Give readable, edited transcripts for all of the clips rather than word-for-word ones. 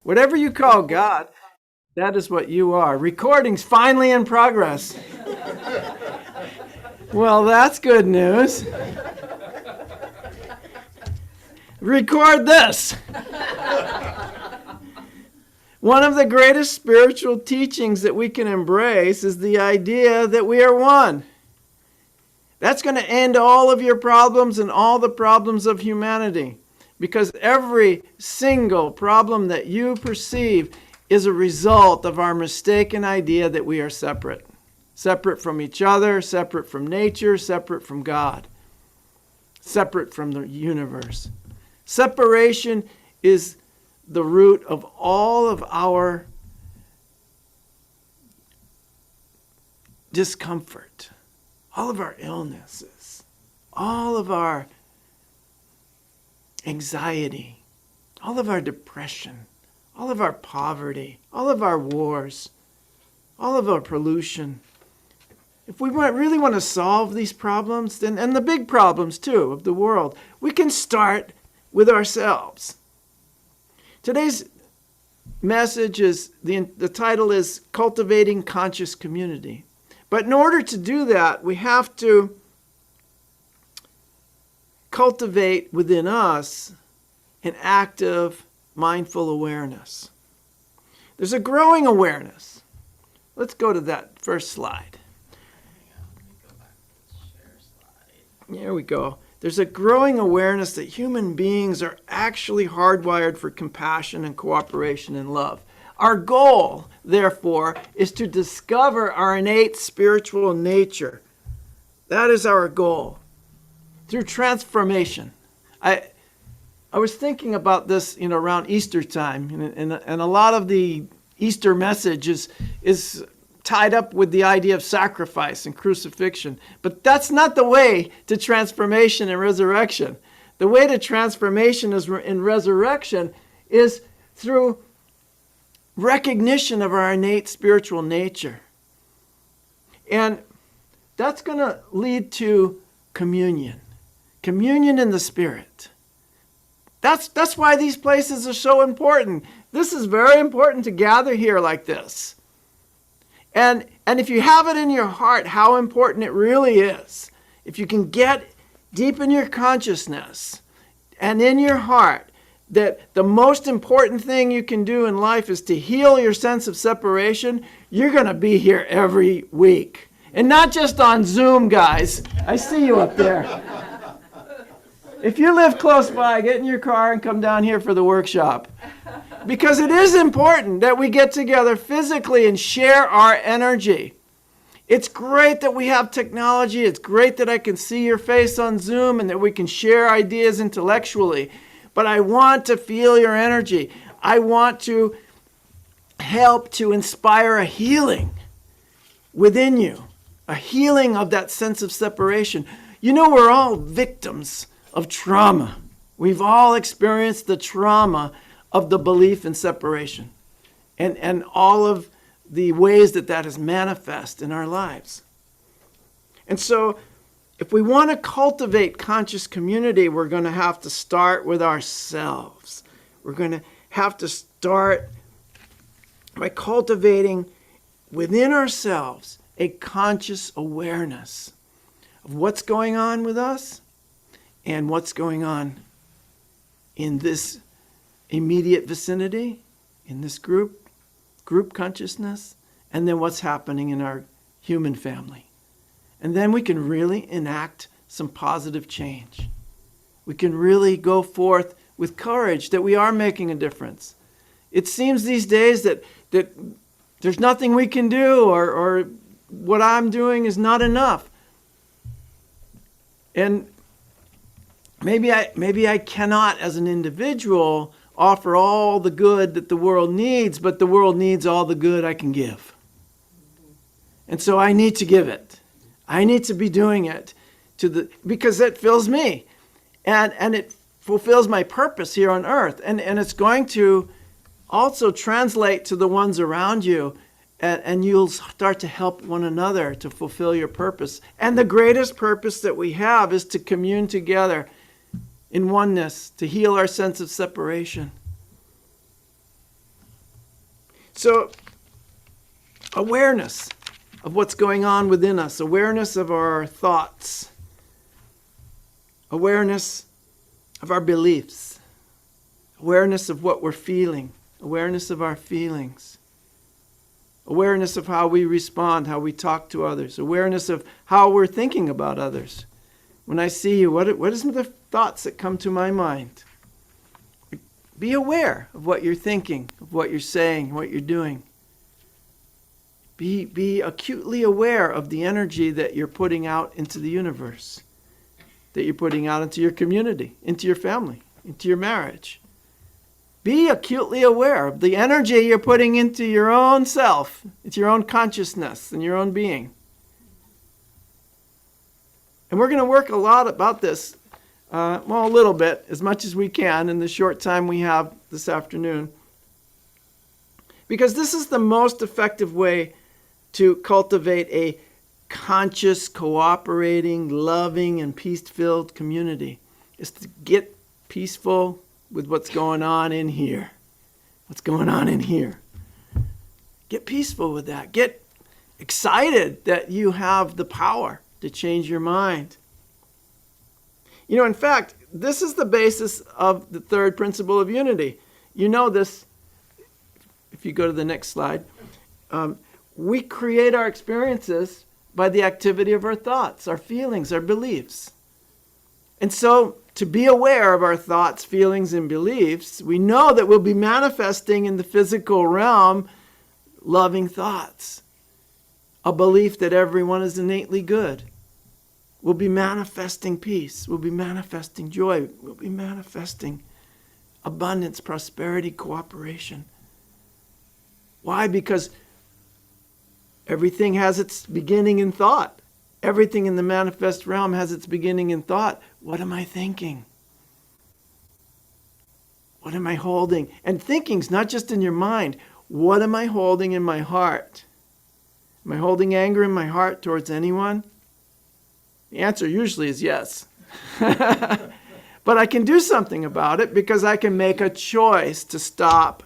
Whatever you call God, that is what you are. Recording's finally in progress. Well, that's good news. Record this. One of the greatest spiritual teachings that we can embrace is the idea that we are one. That's going to end all of your problems and all the problems of humanity. Because every single problem that you perceive is a result of our mistaken idea that we are separate. Separate from each other, separate from nature, separate from God. Separate from the universe. Separation is the root of all of our discomfort, all of our illnesses, all of our anxiety, all of our depression, all of our poverty, all of our wars, all of our pollution. If we really want to solve these problems, and the big problems too of the world, we can start with ourselves. Today's message is, the title is Cultivating Conscious Community. But in order to do that, we have to cultivate within us an active, mindful awareness. There's a growing awareness. Let's go to that first slide. There we go. There's a growing awareness that human beings are actually hardwired for compassion and cooperation and love. Our goal, therefore, is to discover our innate spiritual nature. That is our goal. Through transformation. I was thinking about this, around Easter time, and a lot of the Easter message is tied up with the idea of sacrifice and crucifixion. But that's not the way to transformation and resurrection. The way to transformation in resurrection is through recognition of our innate spiritual nature. And that's going to lead to communion. Communion in the Spirit. That's why these places are so important. This is very important to gather here like this. And if you have it in your heart how important it really is, if you can get deep in your consciousness and in your heart that the most important thing you can do in life is to heal your sense of separation, you're going to be here every week. And not just on Zoom, guys. I see you up there. If you live close by, get in your car and come down here for the workshop. Because it is important that we get together physically and share our energy. It's great that we have technology. It's great that I can see your face on Zoom and that we can share ideas intellectually. But I want to feel your energy. I want to help to inspire a healing within you. A healing of that sense of separation. We're all victims of trauma. We've all experienced the trauma of the belief in separation and all of the ways that is manifest in our lives. And so if we want to cultivate conscious community, we're going to have to start with ourselves. We're going to have to start by cultivating within ourselves a conscious awareness of what's going on with us and what's going on in this immediate vicinity, in this group consciousness, and then what's happening in our human family. And then we can really enact some positive change. We can really go forth with courage that we are making a difference. It seems these days that there's nothing we can do or what I'm doing is not enough. And maybe I cannot, as an individual, offer all the good that the world needs, but the world needs all the good I can give. And so I need to give it. I need to be doing it because it fills me. And it fulfills my purpose here on earth. And it's going to also translate to the ones around you. And you'll start to help one another to fulfill your purpose. And the greatest purpose that we have is to commune together in oneness, to heal our sense of separation. So, awareness of what's going on within us, awareness of our thoughts, awareness of our beliefs, awareness of what we're feeling, awareness of our feelings, awareness of how we respond, how we talk to others, awareness of how we're thinking about others. When I see you, what are some of the thoughts that come to my mind? Be aware of what you're thinking, of what you're saying, what you're doing. Be acutely aware of the energy that you're putting out into the universe, that you're putting out into your community, into your family, into your marriage. Be acutely aware of the energy you're putting into your own self, into your own consciousness and your own being. And we're going to work a lot about this, a little bit, as much as we can in the short time we have this afternoon. Because this is the most effective way to cultivate a conscious, cooperating, loving, and peace-filled community, is to get peaceful with what's going on in here. What's going on in here. Get peaceful with that. Get excited that you have the power to change your mind. You know, in fact, this is the basis of the third principle of unity. You know this, if you go to the next slide. We create our experiences by the activity of our thoughts, our feelings, our beliefs. And so, to be aware of our thoughts, feelings, and beliefs, we know that we'll be manifesting in the physical realm loving thoughts, a belief that everyone is innately good. We'll be manifesting peace. We'll be manifesting joy. We'll be manifesting abundance, prosperity, cooperation. Why? Because everything has its beginning in thought. Everything in the manifest realm has its beginning in thought. What am I thinking? What am I holding? And thinking's not just in your mind. What am I holding in my heart? Am I holding anger in my heart towards anyone? The answer usually is yes. But I can do something about it because I can make a choice to stop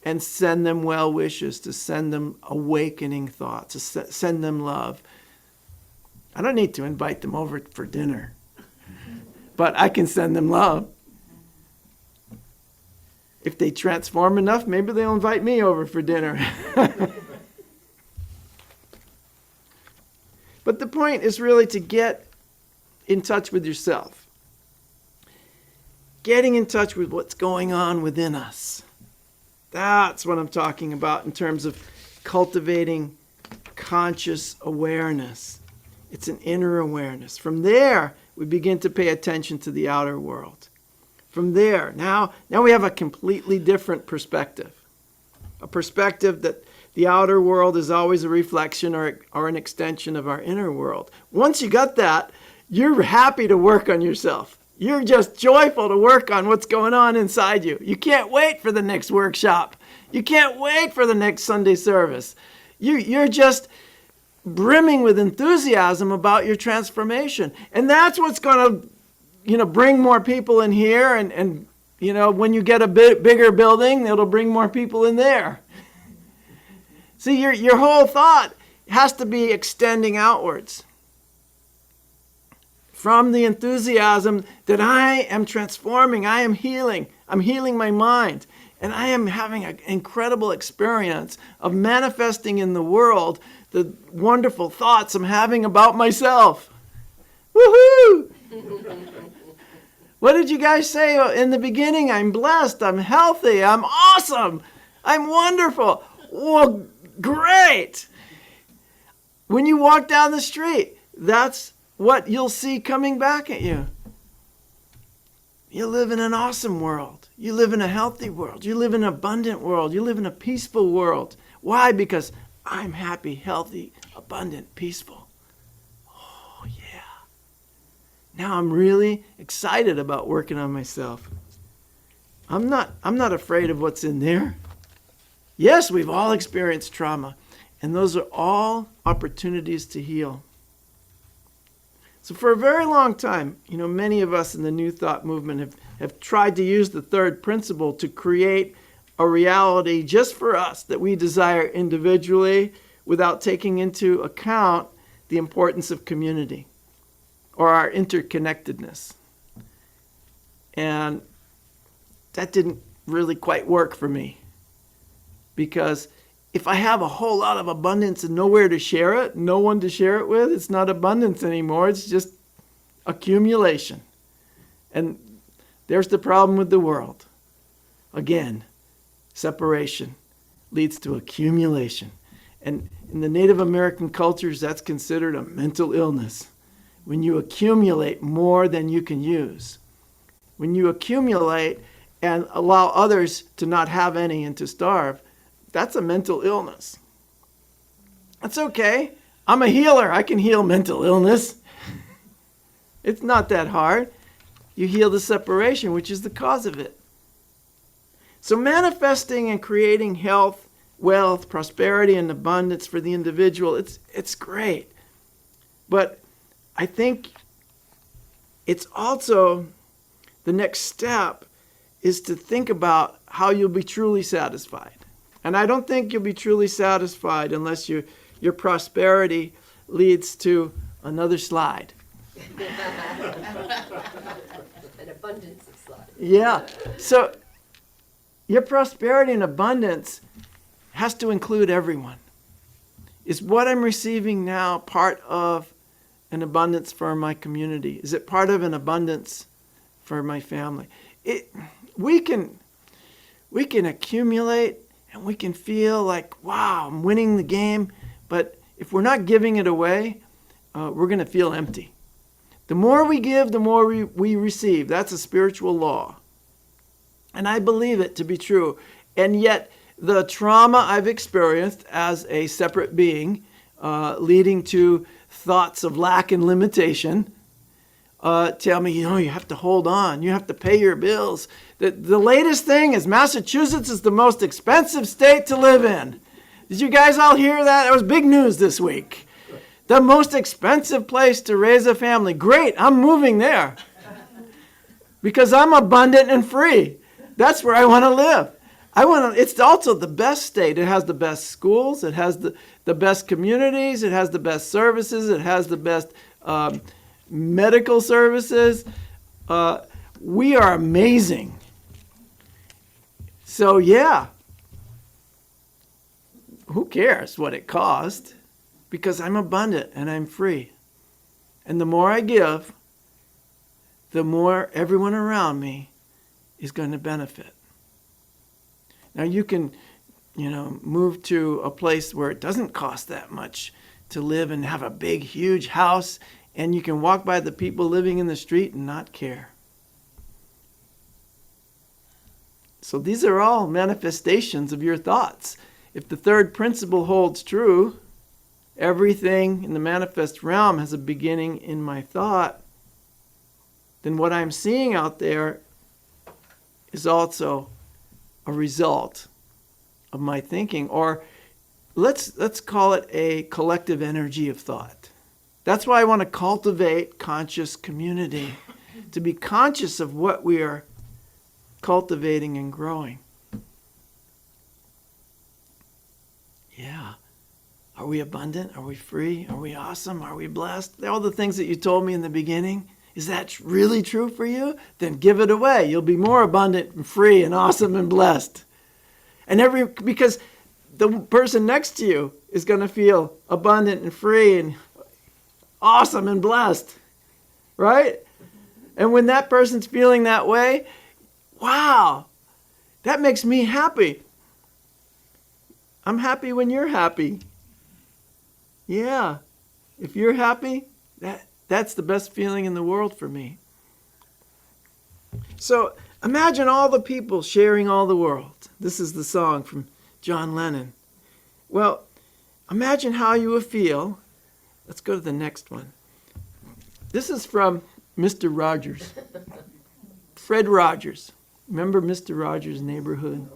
and send them well wishes, to send them awakening thoughts, to send them love. I don't need to invite them over for dinner, but I can send them love. If they transform enough, maybe they'll invite me over for dinner. But the point is really to get in touch with yourself. Getting in touch with what's going on within us. That's what I'm talking about in terms of cultivating conscious awareness. It's an inner awareness. From there, we begin to pay attention to the outer world. From there, now we have a completely different perspective. A perspective that the outer world is always a reflection or an extension of our inner world. Once you got that, you're happy to work on yourself. You're just joyful to work on what's going on inside you. You can't wait for the next workshop. You can't wait for the next Sunday service. You're just brimming with enthusiasm about your transformation. And that's what's going to, bring more people in here. And when you get a bigger building, it'll bring more people in there. See, your whole thought has to be extending outwards. From the enthusiasm that I am transforming, I am healing. I'm healing my mind. And I am having an incredible experience of manifesting in the world the wonderful thoughts I'm having about myself. Woohoo! What did you guys say in the beginning? I'm blessed, I'm healthy, I'm awesome, I'm wonderful. Well, great! When you walk down the street, that's what you'll see coming back at you. You live in an awesome world. You live in a healthy world. You live in an abundant world. You live in a peaceful world. Why? Because I'm happy, healthy, abundant, peaceful. Oh, yeah. Now I'm really excited about working on myself. I'm not afraid of what's in there. Yes, we've all experienced trauma, and those are all opportunities to heal. So for a very long time, many of us in the New Thought movement have tried to use the third principle to create a reality just for us that we desire individually without taking into account the importance of community or our interconnectedness. And that didn't really quite work for me, because if I have a whole lot of abundance and nowhere to share it, no one to share it with, it's not abundance anymore. It's just accumulation. And there's the problem with the world. Again, separation leads to accumulation. And in the Native American cultures, that's considered a mental illness. When you accumulate more than you can use. When you accumulate and allow others to not have any and to starve, that's a mental illness. That's okay. I'm a healer. I can heal mental illness. It's not that hard. You heal the separation, which is the cause of it. So manifesting and creating health, wealth, prosperity, and abundance for the individual, it's great. But I think it's also the next step is to think about how you'll be truly satisfied. And I don't think you'll be truly satisfied unless your prosperity leads to another slide. An abundance of slide. Yeah. So your prosperity and abundance has to include everyone. Is what I'm receiving now part of an abundance for my community? Is it part of an abundance for my family? We can accumulate and we can feel like, wow, I'm winning the game. But if we're not giving it away, we're going to feel empty. The more we give, the more we receive. That's a spiritual law. And I believe it to be true. And yet, the trauma I've experienced as a separate being, leading to thoughts of lack and limitation, tell me, you have to hold on. You have to pay your bills. The latest thing is Massachusetts is the most expensive state to live in. Did you guys all hear that? That was big news this week. The most expensive place to raise a family. Great, I'm moving there. Because I'm abundant and free. That's where I want to live. It's also the best state. It has the best schools. It has the best communities. It has the best services. It has the best medical services. We are amazing. So yeah, who cares what it cost? Because I'm abundant and I'm free. And the more I give, the more everyone around me is going to benefit. Now you can, move to a place where it doesn't cost that much to live and have a big, huge house, and you can walk by the people living in the street and not care. So these are all manifestations of your thoughts. If the third principle holds true, everything in the manifest realm has a beginning in my thought, then what I'm seeing out there is also a result of my thinking, or let's call it a collective energy of thought. That's why I want to cultivate conscious community, to be conscious of what we are cultivating and growing. Yeah. Are we abundant? Are we free? Are we awesome? Are we blessed? All the things that you told me in the beginning. Is that really true for you? Then give it away. You'll be more abundant and free and awesome and blessed. Because the person next to you is going to feel abundant and free and awesome and blessed. Right? And when that person's feeling that way, wow, that makes me happy. I'm happy when you're happy. Yeah. If you're happy, that's the best feeling in the world for me. So imagine all the people sharing all the world. This is the song from John Lennon. Well, imagine how you would feel. Let's go to the next one. This is from Mr. Rogers. Fred Rogers. Remember Mr. Rogers' Neighborhood?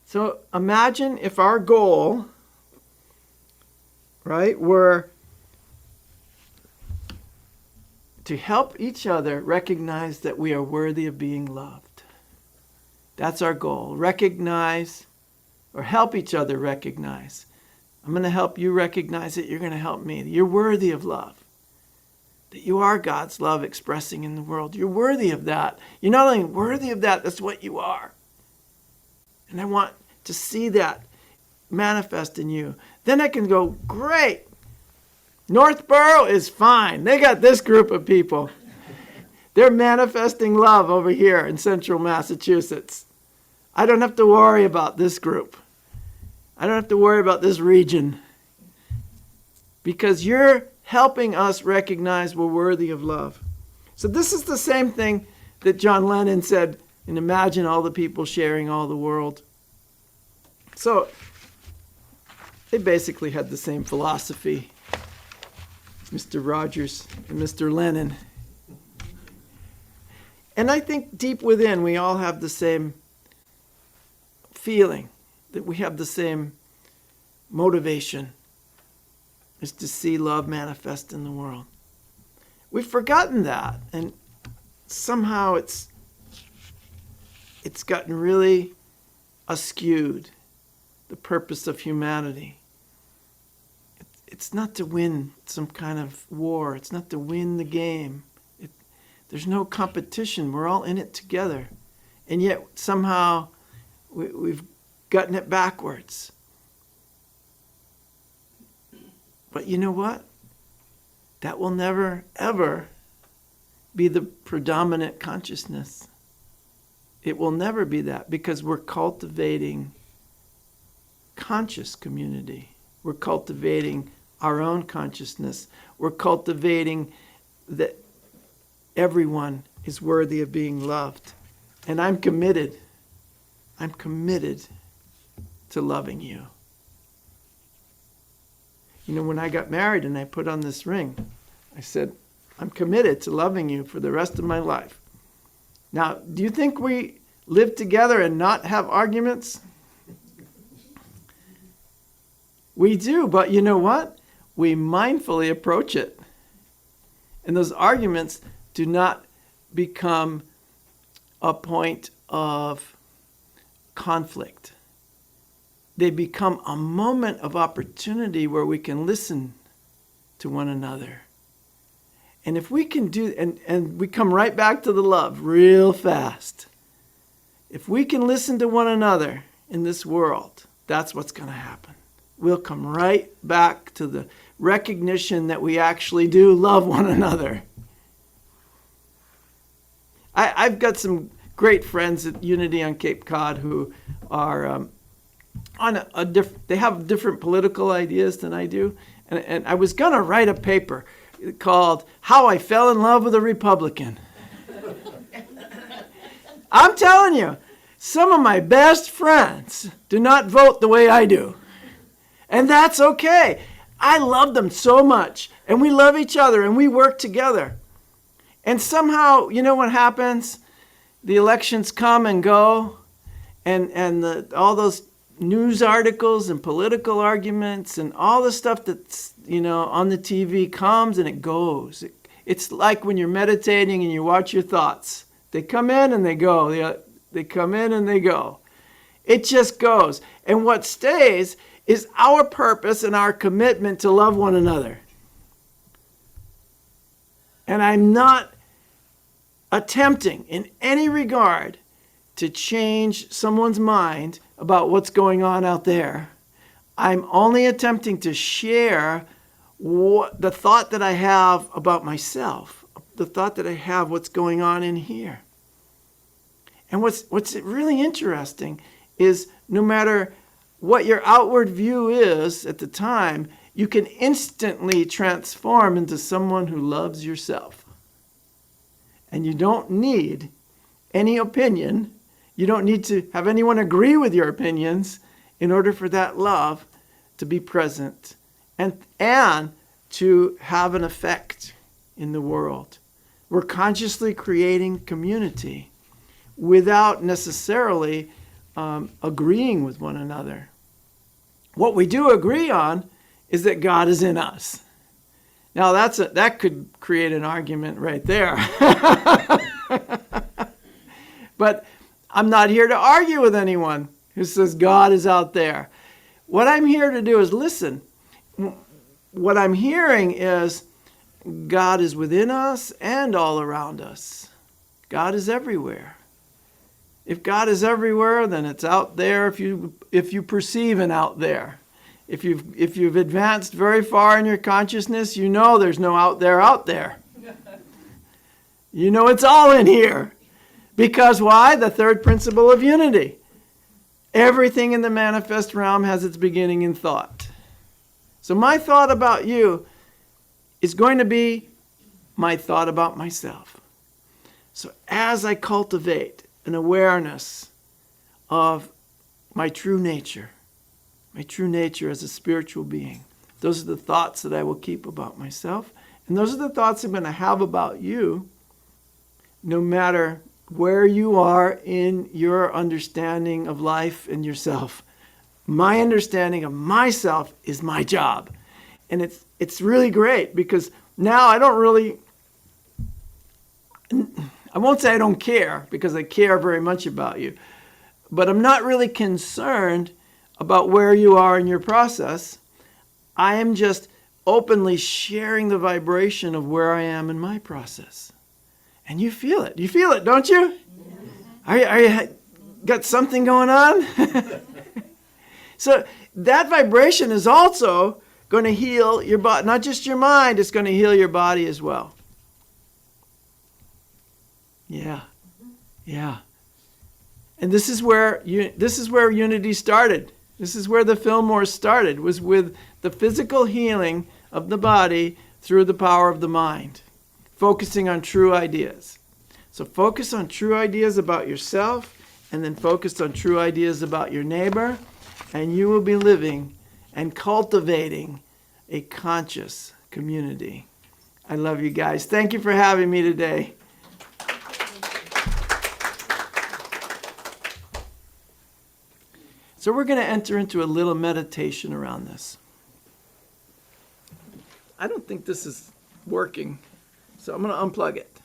So imagine if our goal, right, were to help each other recognize that we are worthy of being loved. That's our goal. Recognize or help each other recognize. I'm going to help you recognize it. You're going to help me. You're worthy of love. That you are God's love expressing in the world. You're worthy of that. You're not only worthy of that, that's what you are. And I want to see that manifest in you. Then I can go, great. Northborough is fine. They got this group of people. They're manifesting love over here in central Massachusetts. I don't have to worry about this group. I don't have to worry about this region. Because you're helping us recognize we're worthy of love. So this is the same thing that John Lennon said in Imagine All the People Sharing All the World. So they basically had the same philosophy, Mr. Rogers and Mr. Lennon. And I think deep within we all have the same feeling, that we have the same motivation, is to see love manifest in the world. We've forgotten that, and somehow it's gotten really askewed, the purpose of humanity. It's not to win some kind of war. It's not to win the game. There's no competition. We're all in it together. And yet somehow we've gotten it backwards. But you know what? That will never, ever be the predominant consciousness. It will never be that, because we're cultivating conscious community. We're cultivating our own consciousness. We're cultivating that everyone is worthy of being loved. And I'm committed to loving you. You know, when I got married and I put on this ring, I said, I'm committed to loving you for the rest of my life. Now, do you think we live together and not have arguments? We do, but you know what? We mindfully approach it. And those arguments do not become a point of conflict. They become a moment of opportunity where we can listen to one another. And if we can do, and we come right back to the love real fast. If we can listen to one another in this world, that's what's going to happen. We'll come right back to the recognition that we actually do love one another. I've got some great friends at Unity on Cape Cod who are on they have different political ideas than I do. And I was going to write a paper called How I Fell in Love with a Republican. I'm telling you, some of my best friends do not vote the way I do. And that's okay. I love them so much. And we love each other and we work together. And somehow, you know what happens? The elections come and go. And all those news articles and political arguments and all the stuff that's, on the TV comes and it goes. It's like when you're meditating and you watch your thoughts. They come in and they go. They come in and they go. It just goes. And what stays is our purpose and our commitment to love one another. And I'm not attempting in any regard to change someone's mind about what's going on out there. I'm only attempting to share the thought that I have about myself, the thought that I have what's going on in here. And what's really interesting is no matter what your outward view is at the time, you can instantly transform into someone who loves yourself. And you don't need any opinion. You don't need to have anyone agree with your opinions in order for that love to be present and to have an effect in the world. We're consciously creating community without necessarily agreeing with one another. What we do agree on is that God is in us. Now that could create an argument right there. But I'm not here to argue with anyone who says God is out there. What I'm here to do is listen. What I'm hearing is God is within us and all around us. God is everywhere. If God is everywhere, then it's out there if you perceive an out there. If you've advanced very far in your consciousness, you know there's no out there out there. You know it's all in here. Because why? The third principle of unity. Everything in the manifest realm has its beginning in thought. So my thought about you is going to be my thought about myself. So as I cultivate an awareness of my true nature as a spiritual being, those are the thoughts that I will keep about myself. And those are the thoughts I'm going to have about you, no matter where you are in your understanding of life and yourself. My understanding of myself is my job. And it's really great because now I won't say I don't care, because I care very much about you. But I'm not really concerned about where you are in your process. I am just openly sharing the vibration of where I am in my process. And you feel it. You feel it, don't you? Are you got something going on? So that vibration is also going to heal your body, not just your mind, it's going to heal your body as well. Yeah. And this is where unity started. This is where the Fillmores started, was with the physical healing of the body through the power of the mind. Focusing on true ideas. So focus on true ideas about yourself, and then focus on true ideas about your neighbor, and you will be living and cultivating a conscious community. I love you guys. Thank you for having me today. So we're going to enter into a little meditation around this. I don't think this is working. So I'm going to unplug it.